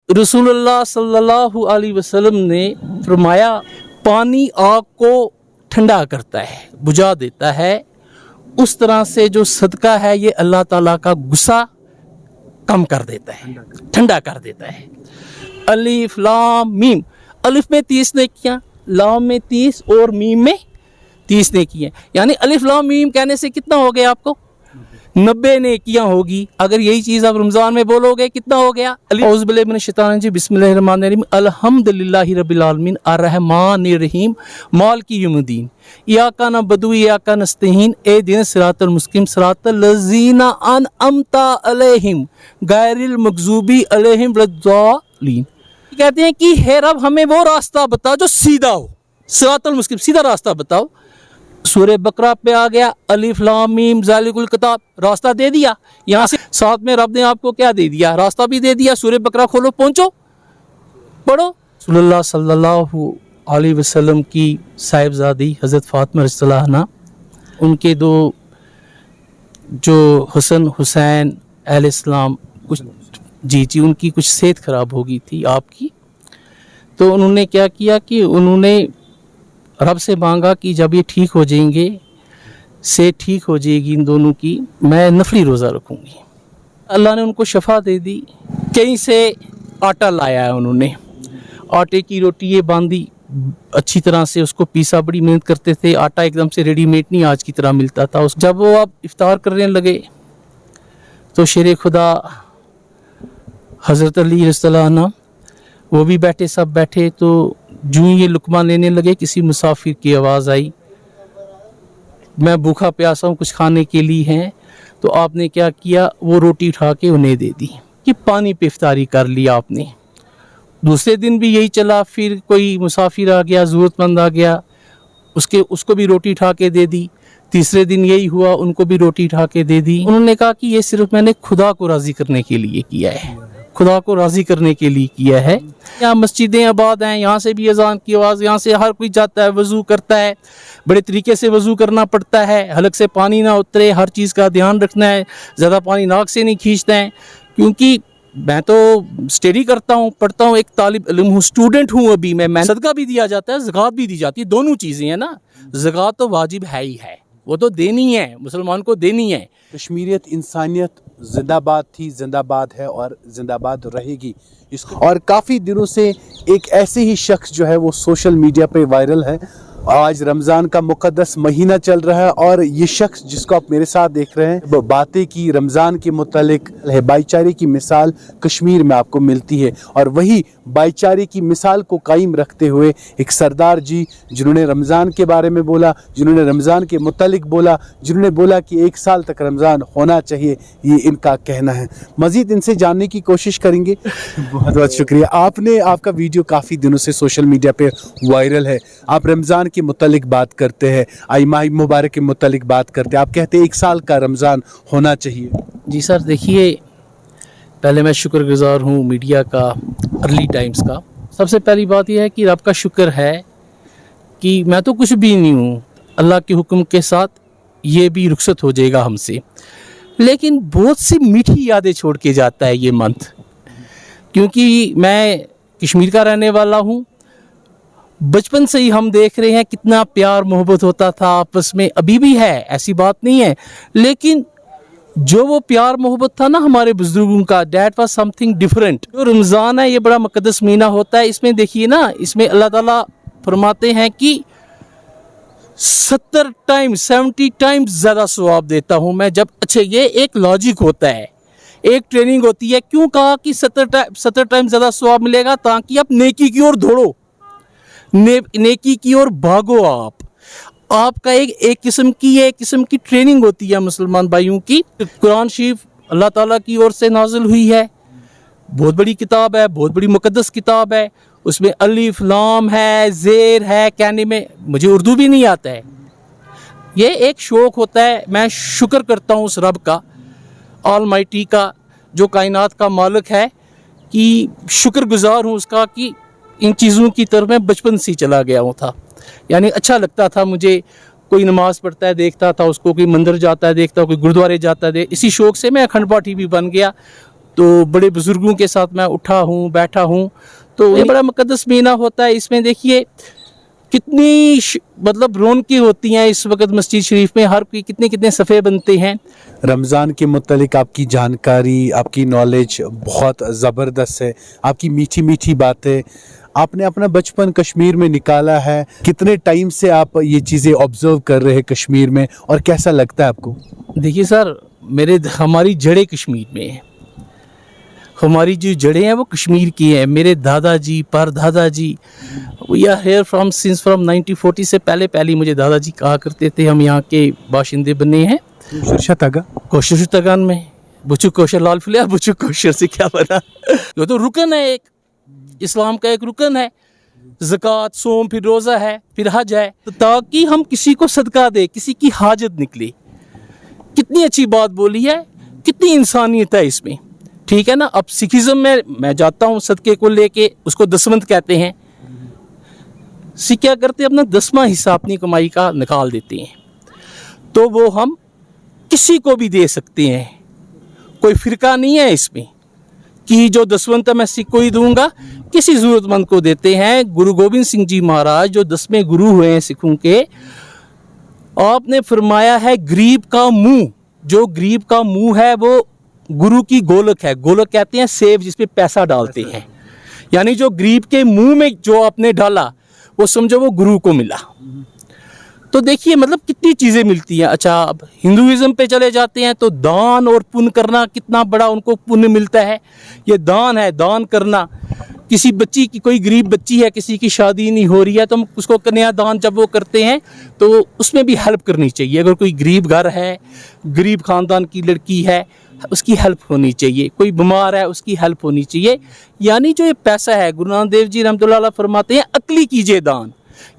रसूलुल्लाह सल्लल्लाहु अलैहि वसल्लम ने फरमाया पानी आग को ठंडा करता है, बुझा देता है, उस तरह से जो सदका है ये अल्लाह ताला का गुस्सा कम कर देता है, ठंडा कर देता है। अलिफ लाम मीम, अलिफ में 30 नेकियां, लाम में 30 और मीम में 30 नेकियां, यानी अलिफ लाम मीम कहने से कितना हो गया आपको? 90 नेकियां होगी। अगर यही चीज़ आप रमज़ान में बोलोगे कितना हो गया? औज़ु बिल्लाहि मिनश शैतानिर रजीम, बिस्मिल्लाहिर्रहमानिर्रहीम, अल्हम्दुलिल्लाहि रब्बिल आलमीन, अर्रहमानिर रहीम, मालिकि यौमिद्दीन, इय्याका नअबुदु व इय्याका नस्तईन, इहदिनस सिरातल मुस्तक़ीम, सिरातल लज़ीना अनअमता अलैहिम, गैरिल मग़ज़ूबी अलैहिम वलद्दालीन। कहते हैं कि हे रब हमें वो रास्ता बताओ जो सीधा हो, सिरातल मुस्तक़ीम, सीधा रास्ता बताओ। सूरह बकरा पे आ गया, अलिफ लाम मीम ज़ालिकुल किताब, रास्ता दे दिया। यहाँ से साथ में रब ने आपको क्या दे दिया? रास्ता भी दे दिया। सूरह बकरा खोलो, पहुँचो, पढ़ो। रसूलुल्लाह सल्लल्लाहु अलैहि वसल्लम की साहिबजादी हज़रत फ़ातिमा रज़ियल्लाहु अन्हा, उनके दो जो हसन हुसैन अलैहिस्सलाम, कुछ जी उनकी कुछ सेहत ख़राब हो गई थी आपकी, तो उन्होंने क्या किया कि उन्होंने रब से मांगा कि जब ये ठीक हो जाएंगे, से ठीक हो जाएगी इन दोनों की, मैं नफली रोज़ा रखूँगी। अल्लाह ने उनको शफा दे दी। कहीं से आटा लाया है उन्होंने, आटे की रोटी ये बांधी अच्छी तरह से, उसको पीसा, बड़ी मेहनत करते थे। आटा एकदम से रेडीमेड नहीं आज की तरह मिलता था। जब वो अब इफ्तार करने लगे तो शेर खुदा हज़रत अली रज़ियल्लाहु अन्हु वो भी बैठे, सब बैठे। तो जो ये लुकमा लेने लगे, किसी मुसाफिर की आवाज़ आई, मैं भूखा प्यासा हूँ, कुछ खाने के लिए हैं। तो आपने क्या किया? वो रोटी उठा के उन्हें दे दी कि पानी पे इफ्तारी कर लिया आपने। दूसरे दिन भी यही चला, फिर कोई मुसाफिर आ गया, ज़रूरतमंद आ गया, उसको भी रोटी उठा के दे दी। तीसरे दिन यही हुआ, उनको भी रोटी उठा के दे दी। उन्होंने कहा कि ये सिर्फ मैंने खुदा को राज़ी करने के लिए किया है, खुदा को राज़ी करने के लिए किया है। यहाँ मस्जिदें आबाद हैं, यहाँ से भी अजान की आवाज़, यहाँ से हर कोई जाता है, वज़ू करता है, बड़े तरीके से वज़ू करना पड़ता है, हलक से पानी ना उतरे, हर चीज़ का ध्यान रखना है, ज़्यादा पानी नाक से नहीं खींचना है। क्योंकि मैं तो स्टडी करता हूँ, पढ़ता हूँ, एक तालिब इल्म हूँ, स्टूडेंट हूँ अभी मैं सदका भी दिया जाता है, ज़कात भी दी जाती है, दोनों चीज़ें हैं ना। ज़कात तो वाजिब है ही है, वो तो देनी है, मुसलमान को देनी है। कश्मीरियत इंसानियत जिंदाबाद थी, जिंदाबाद है और जिंदाबाद रहेगी। इसको और काफ़ी दिनों से एक ऐसे ही शख्स जो है वो सोशल मीडिया पे वायरल है। आज रमज़ान का मुक़द्दस महीना चल रहा है और ये शख्स जिसको आप मेरे साथ देख रहे हैं, वो बातें की रमज़ान के मुतालिक है, भाईचारे की मिसाल कश्मीर में आपको मिलती है। और वही भाईचारे की मिसाल को कायम रखते हुए एक सरदार जी, जिन्होंने रमज़ान के बारे में बोला, जिन्होंने रमज़ान के मुतालिक बोला, जिन्होंने बोला कि 1 साल तक रमज़ान होना चाहिए, ये इनका कहना है। मज़ीद इनसे जानने की कोशिश करेंगे। बहुत बहुत शुक्रिया। आपका वीडियो काफ़ी दिनों से सोशल मीडिया पर वायरल है। आप रमज़ान के मुतालिक बात करते हैं, आई माह मुबारक के मुतालिक बात करते हैं, आप कहते हैं 1 साल का रमज़ान होना चाहिए। जी सर, देखिए, पहले मैं शुक्रगुजार हूँ मीडिया का, अर्ली टाइम्स का। सबसे पहली बात यह है कि रब का शुक्र है कि मैं तो कुछ भी नहीं हूँ, अल्लाह के हुक्म के साथ ये भी रुखसत हो जाएगा हमसे। लेकिन बहुत सी मीठी यादें छोड़ के जाता है ये मंथ, क्योंकि मैं कश्मीर का रहने वाला हूँ। बचपन से ही हम देख रहे हैं कितना प्यार मोहब्बत होता था आपस में, अभी भी है, ऐसी बात नहीं है। लेकिन जो वो प्यार मोहब्बत था ना हमारे बुजुर्गों का, डेट वाज समथिंग डिफरेंट। जो रमज़ान है ये बड़ा मुक़द्दस महीना होता है। इसमें देखिए ना, इसमें अल्लाह ताला फरमाते हैं कि 70 टाइम्स ज़्यादा सवाब देता हूँ मैं जब। अच्छा, ये एक लॉजिक होता है, एक ट्रेनिंग होती है। क्यों कहा कि 70 टाइम्स ज़्यादा सवाब मिलेगा? ताकि आप नेकी की ओर दौड़ो, नेकी की ओर भागो। आपका एक किस्म की ट्रेनिंग होती है मुसलमान भाइयों की। कुरान शरीफ अल्लाह ताला की ओर से नाजिल हुई है, बहुत बड़ी किताब है, बहुत बड़ी मुकद्दस किताब है। उसमें अलिफ लाम है, ज़ेर है, कहने में मुझे उर्दू भी नहीं आता है। ये एक शौक़ होता है। मैं शुक्र करता हूँ उस रब का, ऑलमाइटी का, जो कायनात का मालिक है, कि शुक्रगुजार हूँ उसका कि इन चीज़ों की तरफ मैं बचपन से ही चला गया हूँ था। यानी अच्छा लगता था मुझे, कोई नमाज़ पढ़ता है देखता था उसको, कोई मंदिर जाता है देखता, कोई गुरुद्वारे जाता है, इसी शौक़ से मैं अखंड पाठी भी बन गया। तो बड़े बुजुर्गों के साथ मैं उठा हूँ, बैठा हूँ, तो ये बड़ा मुकद्दस महीना होता है। इसमें देखिए कितनी मतलब रौनकें होती हैं इस वक्त मस्जिद शरीफ में, हर कोई कितने कितने सफ़े बनते हैं। रमज़ान के मुतालिक आपकी जानकारी, आपकी नॉलेज बहुत ज़बरदस्त है, आपकी मीठी मीठी बातें। आपने अपना बचपन कश्मीर में निकाला है, कितने टाइम से आप ये चीज़ें ऑब्जर्व कर रहे हैं कश्मीर में, और कैसा लगता है आपको? देखिए सर, हमारी जड़ें कश्मीर में हैं, हमारी जो जड़ें हैं वो कश्मीर की हैं। मेरे दादाजी, परदादाजी, वी आर हेयर फ्रॉम 1940 से पहले मुझे दादाजी कहा करते थे हम यहाँ के बाशिंदे बने हैं। कोशर तगन में बुचु कोशर लाल फिलिया बुचु कोशर से क्या बना। वो तो रुकन है, एक इस्लाम का एक रुकन है, ज़कात, सोम, फिर रोज़ा है, फिर हज है, तो ताकि हम किसी को सदका दे, किसी की हाजत निकले। कितनी अच्छी बात बोली है, कितनी इंसानियत है इसमें, ठीक है ना। अब सिखिज़म में मैं जाता हूँ सदके को लेके, उसको दसवंत कहते हैं। सिख क्या करते हैं, अपना 10वां हिस्सा अपनी कमाई का निकाल देते हैं, तो वो हम किसी को भी दे सकते हैं। कोई फ़िरका नहीं है इसमें कि जो दसवंत मैं सिख को ही दूंगा, किसी ज़रूरतमंद को देते हैं। गुरु गोविंद सिंह जी महाराज जो 10वें गुरु हुए हैं सिखों के, आपने फरमाया है गरीब का मुंह, जो गरीब का मुंह है वो गुरु की गोलक है। गोलक कहते हैं सेब जिसपे पैसा डालते हैं, यानी जो गरीब के मुंह में जो आपने डाला वो समझो वो गुरु को मिला। तो देखिए मतलब कितनी चीज़ें मिलती हैं। अच्छा, अब हिंदुइज्म पे चले जाते हैं तो दान और पुण्य करना, कितना बड़ा उनको पुण्य मिलता है। ये दान है, दान करना। किसी बच्ची की, कोई गरीब बच्ची है, किसी की शादी नहीं हो रही है, तो हम उसको कन्यादान जब वो करते हैं तो उसमें भी हेल्प करनी चाहिए। अगर कोई गरीब घर है, गरीब ख़ानदान की लड़की है, उसकी हेल्प होनी चाहिए। कोई बीमार है, उसकी हेल्प होनी चाहिए। यानी जो ये पैसा है, गुरु नानक देव जी रहमतुल्लाह अलैह फरमाते हैं अक्ली कीजिए दान।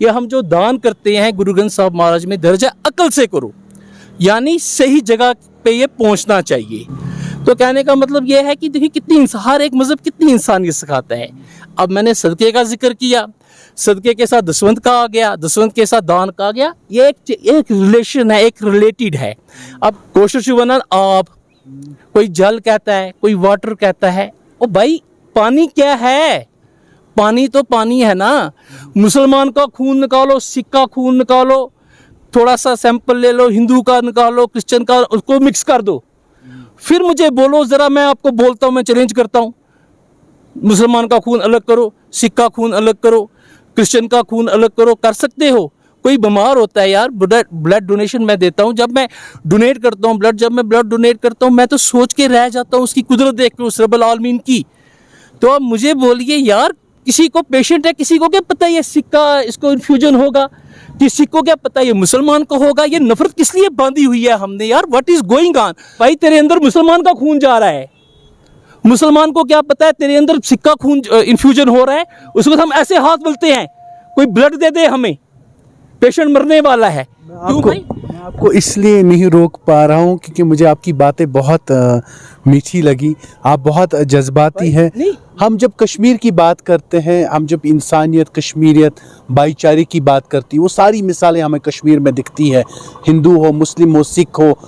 या हम जो दान करते हैं, गुरु ग्रंथ साहब महाराज में दर्ज है अकल से करो, यानी सही जगह पे ये पहुंचना चाहिए। तो कहने का मतलब ये है कि देखिए कितनी हर एक मज़हब कितनी इंसानियत सिखाता है। अब मैंने सदक़े का जिक्र किया, सदक़े के साथ दसवंत का आ गया, दसवंत के साथ दान का आ गया। ये एक रिलेशन है, एक रिलेटेड है। अब कोशिश बनन आप, कोई जल कहता है, कोई वाटर कहता है। ओ भाई, पानी क्या है? पानी तो पानी है ना। मुसलमान का खून निकालो, सिख का खून निकालो, थोड़ा सा सैंपल ले लो, हिंदू का निकालो, क्रिश्चियन का, उसको मिक्स कर दो, फिर मुझे बोलो ज़रा। मैं आपको बोलता हूँ, मैं चैलेंज करता हूँ, मुसलमान का खून अलग करो, सिख का खून अलग करो, क्रिश्चियन का खून अलग करो। कर सकते हो? कोई बीमार होता है यार, ब्लड डोनेशन मैं देता हूँ, जब मैं डोनेट करता हूँ ब्लड, जब मैं ब्लड डोनेट करता हूँ, मैं तो सोच के रह जाता हूँ उसकी कुदरत देख के, उस रब्बुल आलमीन की। तो अब मुझे बोलिए यार, किसी को पेशेंट है, किसी को क्या पता ये सिख का इसको इन्फ्यूजन होगा, किसी को क्या पता ये मुसलमान को होगा। ये नफरत किस लिए बांधी हुई है हमने यार? What is going on? भाई तेरे अंदर मुसलमान का खून जा रहा है, मुसलमान को क्या पता है तेरे अंदर सिख का खून इन्फ्यूजन हो रहा है। उसको हम ऐसे हाथ मिलते हैं, कोई ब्लड दे दे हमें, पेशेंट मरने वाला है। क्यों भाई? मैं आपको इसलिए नहीं रोक पा रहा हूँ क्योंकि मुझे आपकी बातें बहुत मीठी लगी, आप बहुत जज्बाती हैं। हम जब कश्मीर की बात करते हैं, हम जब इंसानियत, कश्मीरियत, भाईचारे की बात करती है, वो सारी मिसालें हमें कश्मीर में दिखती है। हिंदू हो, मुस्लिम हो, सिख हो,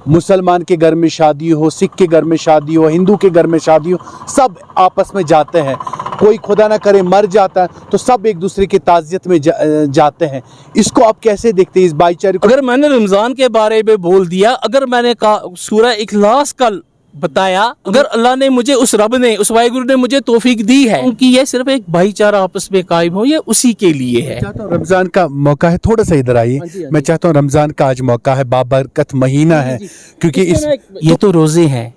मुसलमान के घर में शादी हो, सिख के घर में शादी हो, हिंदू के घर में शादी हो, सब आपस में जाते हैं। कोई खुदा ना करे मर जाता है तो सब एक दूसरे की ताज़ियत में जाते हैं। इसको आप कैसे देखते हैं, इस भाईचारे को? अगर मैंने रमज़ान के बारे में बोल दिया, अगर मैंने सूरह इखलास का बताया, अगर अल्लाह ने मुझे, उस रब ने, उस वाहिगुरु ने मुझे तौफीक दी है क्योंकि ये सिर्फ एक भाईचारा आपस में कायम हो, ये उसी के लिए है। चाहता हूँ रमज़ान का मौका है, थोड़ा सा इधर आइए। मैं चाहता हूँ रमज़ान का आज मौका है, बाबरकत महीना है, क्योंकि ये तो रोज़े हैं।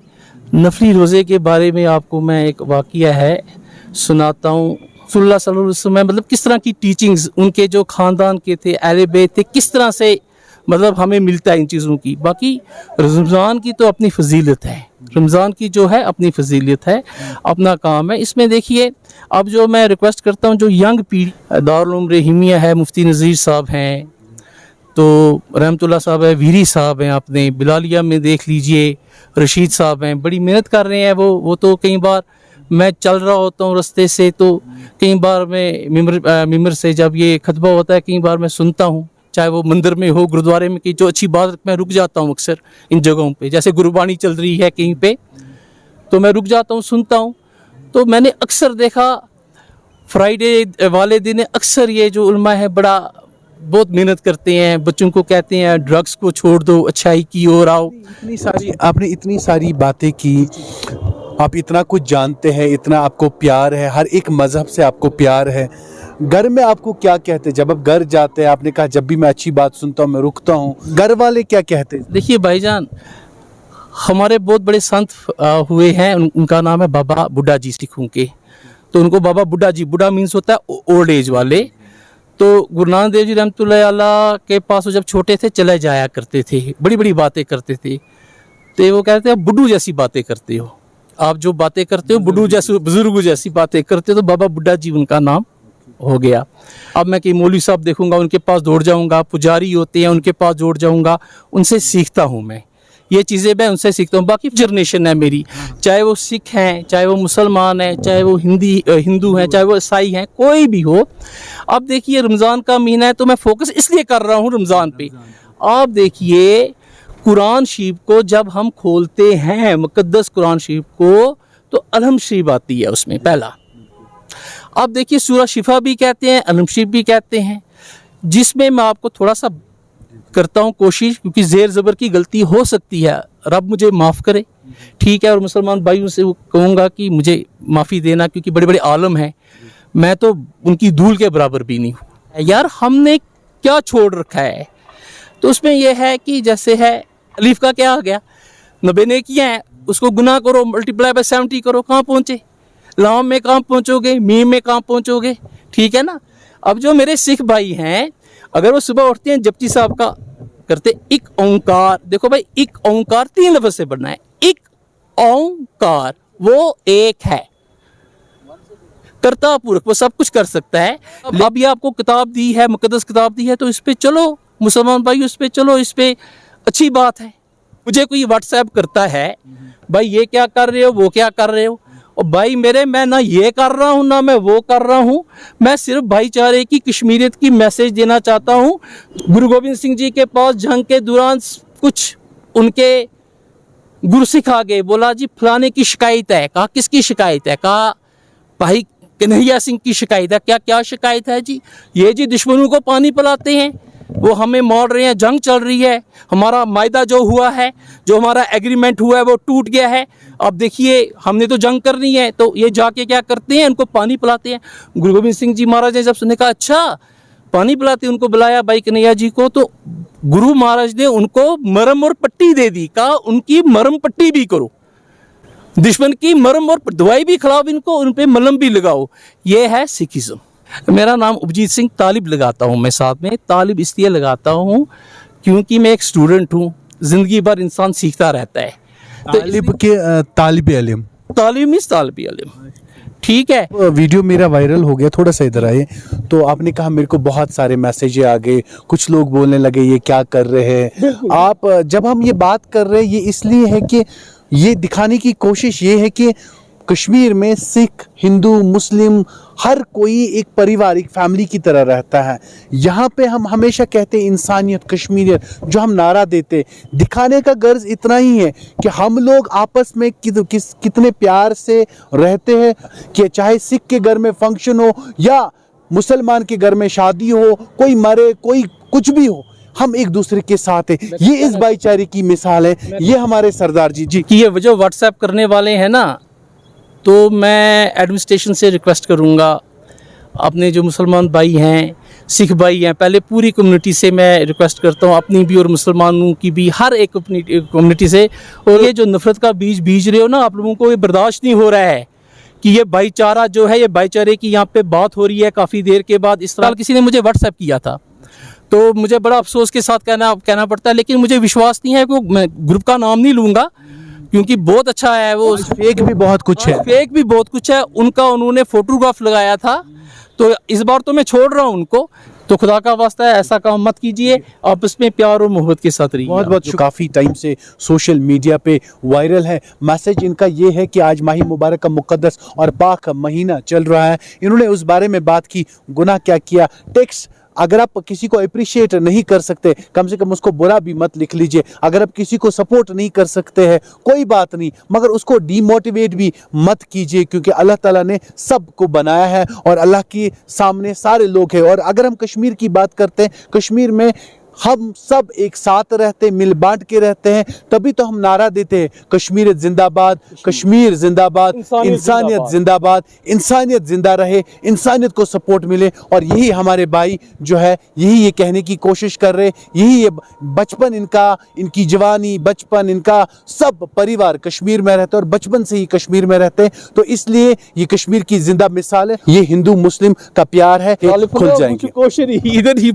नफली रोज़े के बारे में आपको मैं एक वाक़या है सुनाता हूँ। रसूलुल्लाह सल्लल्लाहु अलैहि वसल्लम मतलब किस तरह की टीचिंग्स उनके जो ख़ानदान के थे, अहले बैत थे, किस तरह से मतलब हमें मिलता है इन चीज़ों की। बाकी रमज़ान की तो अपनी फजीलत है, रमज़ान की जो है अपनी फजीलत है, अपना काम है। इसमें देखिए, अब जो मैं रिक्वेस्ट करता हूँ, जो यंग पीढ़ी, दारुल उलूम रहीमिया है, मुफ्ती नज़ीर साहब हैं, तो रहमतुल्लाह साहब है, वीरी साहब हैं, अपने बिलालिया में देख लीजिए, रशीद साहब हैं, बड़ी मेहनत कर रहे हैं वो तो कई बार मैं चल रहा होता हूँ रास्ते से, तो कई बार मैं मिंबर से जब ये खतबा होता है, कई बार मैं सुनता हूँ, चाहे वो मंदिर में हो, गुरुद्वारे में, की जो अच्छी बात, मैं रुक जाता हूँ अक्सर इन जगहों पे। जैसे गुरबानी चल रही है कहीं पे, तो मैं रुक जाता हूँ, सुनता हूँ। तो मैंने अक्सर देखा फ्राइडे वाले दिन अक्सर ये जो उलमा है बहुत मेहनत करते हैं, बच्चों को कहते हैं ड्रग्स को छोड़ दो, अच्छाई की ओर आओ। आपने इतनी सारी बातें की, आप इतना कुछ जानते हैं, इतना आपको प्यार है, हर एक मजहब से आपको प्यार है। घर में आपको क्या कहते हैं जब आप घर जाते हैं? आपने कहा जब भी मैं अच्छी बात सुनता हूँ मैं रुकता हूँ, घर वाले क्या कहते हैं? देखिए भाईजान, हमारे बहुत बड़े संत हुए हैं, उनका नाम है बाबा बुड्ढा जी सिखों के। तो उनको बाबा बुड्ढा जी, बुड्ढा मीन्स होता है ओल्ड एज वाले। तो गुरु नानक देव जी रहमतुल्लाह अलैह के पास वो जब छोटे थे चले जाया करते थे, बड़ी बड़ी बातें करते थे। तो वो कहते हैं बुड्ढू जैसी बातें करते हो, आप जो बातें करते हो बुड्ढू जैसे, बुजुर्ग जैसी बातें करते हो। तो बाबा बुड्ढा जी उनका नाम हो गया। अब मैं कहीं मौलवी साहब देखूंगा उनके पास दौड़ जाऊंगा, पुजारी होते हैं उनके पास दौड़ जाऊंगा, उनसे सीखता हूँ मैं ये चीज़ें, मैं उनसे सीखता हूँ। बाकी जनरेशन है मेरी, चाहे वो सिख हैं, चाहे वो मुसलमान हैं, चाहे वो हिंदू हैं, चाहे वो ईसाई हैं, कोई भी हो। अब देखिए रमज़ान का महीना है तो मैं फोकस इसलिए कर रहा हूँ रमज़ान पे। आप देखिए कुरान शरीफ को जब हम खोलते हैं, मुकद्दस कुरान शरीफ को, तो अलहम शरीफ आती है उसमें पहला। आप देखिए सूरह शिफा भी कहते हैं, अलहम शरीफ भी कहते हैं, जिसमें मैं आपको थोड़ा सा करता हूँ कोशिश, क्योंकि जेर ज़बर की गलती हो सकती है, रब मुझे माफ़ करे, ठीक है। और मुसलमान भाइयों से कहूँगा कि मुझे माफ़ी देना, क्योंकि बड़े बड़े आलम हैं, मैं तो उनकी धूल के बराबर भी नहीं हूँ। यार हमने क्या छोड़ रखा है? तो उसमें यह है कि जैसे है अलीफ का क्या आ गया, 90 नेकियां हैं, उसको गुना करो, मल्टीप्लाई बाय 70 करो, कहाँ पहुँचे? लाम में कहाँ पहुँचोगे, मीम में कहाँ पहुँचोगे, ठीक है ना। अब जो मेरे सिख भाई हैं, अगर वो सुबह उठते हैं जपजी साहब का करते, एक ओंकार, देखो भाई एक ओंकार 3 लफ्ज़ से बनना है, एक ओंकार, वो एक है, कर्ता पूरक, वो सब कुछ कर सकता है। अब ये आपको किताब दी है, मुकद्दस किताब दी है, तो इस पे चलो मुसलमान भाई, उस पे चलो, इस पे अच्छी बात है। मुझे कोई व्हाट्सएप करता है, भाई ये क्या कर रहे हो, वो क्या कर रहे हो, और भाई मेरे मैं ना ये कर रहा हूँ ना मैं वो कर रहा हूँ, मैं सिर्फ भाईचारे की, कश्मीरियत की मैसेज देना चाहता हूँ। गुरु गोविंद सिंह जी के पास जंग के दौरान कुछ उनके गुरु सिख आ गए, बोला जी फलाने की शिकायत है। कहा किसकी शिकायत है? कहा भाई कन्हैया सिंह की शिकायत है। क्या क्या शिकायत है जी? ये जी दुश्मनों को पानी पिलाते हैं, वो हमें मार रहे हैं, जंग चल रही है, हमारा मायदा जो हुआ है, जो हमारा एग्रीमेंट हुआ है वो टूट गया है, अब देखिए हमने तो जंग करनी है, तो ये जाके क्या करते हैं, उनको पानी पिलाते हैं। गुरु गोविंद सिंह जी महाराज ने जब सुनने कहा अच्छा पानी पिलाते, उनको बुलाया भाई कन्हैया जी को, तो गुरु महाराज ने उनको मरहम और पट्टी दे दी। कहा उनकी मरहम पट्टी भी करो, दुश्मन की मरहम और दवाई भी खिलाओ इनको, उन पे मलहम भी लगाओ। ये है सिखिज्म। मेरा नाम उपजीत सिंह तालिब लगाता हूँ मैं, साथ में तालिब इसलिए लगाता हूँ क्योंकि मैं एक स्टूडेंट हूँ, ज़िंदगी भर इंसान सीखता रहता है। तालिब के तालिब इल्म, तालिब मीन्स तालिब इल्म, ठीक है। वीडियो मेरा वायरल हो गया, थोड़ा सा इधर आए, तो आपने कहा मेरे को बहुत सारे मैसेज आ गए, कुछ लोग बोलने लगे ये क्या कर रहे हैं आप। जब हम ये बात कर रहे हैं ये इसलिए है कि ये दिखाने की कोशिश ये है कि कश्मीर में सिख, हिंदू, मुस्लिम हर कोई एक परिवार, एक फैमिली की तरह रहता है। यहाँ पे हम हमेशा कहते हैं इंसानियत, कश्मीरियत, जो हम नारा देते, दिखाने का गर्ज इतना ही है कि हम लोग आपस में कितने प्यार से रहते हैं, कि चाहे सिख के घर में फंक्शन हो या मुसलमान के घर में शादी हो, कोई मरे, कोई कुछ भी हो, हम एक दूसरे के साथ हैं। ये इस भाईचारे की मिसाल है। ये हमारे सरदार जी कि ये जो व्हाट्सएप करने वाले हैं ना, तो मैं एडमिनिस्ट्रेशन से रिक्वेस्ट करूँगा, अपने जो मुसलमान भाई हैं, सिख भाई हैं, पहले पूरी कम्युनिटी से मैं रिक्वेस्ट करता हूँ, अपनी भी और मुसलमानों की भी, हर एक अपनी कम्युनिटी से। और ये जो नफ़रत का बीज बीज रहे हो ना आप लोगों को, ये बर्दाश्त नहीं हो रहा है कि ये भाईचारा जो है, ये भाईचारे की यहाँ पे बात हो रही है काफ़ी देर के बाद। इस तरह किसी ने मुझे व्हाट्सएप किया था, तो मुझे बड़ा अफसोस के साथ कहना पड़ता है, लेकिन मुझे विश्वास नहीं है कि मैं ग्रुप का नाम नहीं लूँगा क्योंकि बहुत अच्छा है वो, फेक भी बहुत कुछ है, फेक भी बहुत कुछ है उनका। उन्होंने फोटोग्राफ लगाया था, तो इस बार तो मैं छोड़ रहा हूँ उनको। तो खुदा का वास्ता है ऐसा काम मत कीजिए, आपस में प्यार और मोहब्बत के साथ रहिए। बहुत बहुत काफ़ी टाइम से सोशल मीडिया पे वायरल है। मैसेज इनका ये है कि आज माही मुबारक का मुक़द्दस और पाक महीना चल रहा है। इन्होंने उस बारे में बात की, गुनाह क्या किया, टेक्स्ट अगर आप किसी को अप्रिशिएट नहीं कर सकते, कम से कम उसको बुरा भी मत लिख लीजिए। अगर आप किसी को सपोर्ट नहीं कर सकते हैं, कोई बात नहीं, मगर उसको डीमोटिवेट भी मत कीजिए, क्योंकि अल्लाह ताला ने सबको बनाया है और अल्लाह के सामने सारे लोग हैं। और अगर हम कश्मीर की बात करते हैं, कश्मीर में हम सब एक साथ रहते हैं, मिल बांट के रहते हैं, तभी तो हम नारा देते हैं कश्मीर जिंदाबाद, कश्मीर जिंदाबाद, इंसानियत जिंदाबाद, इंसानियत जिंदा रहे, इंसानियत को सपोर्ट मिले। और यही हमारे भाई जो है यही ये कहने की कोशिश कर रहे, यही ये बचपन इनका, इनकी जवानी, बचपन इनका सब परिवार कश्मीर में रहता है और बचपन से ही कश्मीर में रहते हैं। तो इसलिए ये कश्मीर की जिंदा मिसाल है, ये हिंदू मुस्लिम का प्यार है, खुल जाएंगे। इधर ही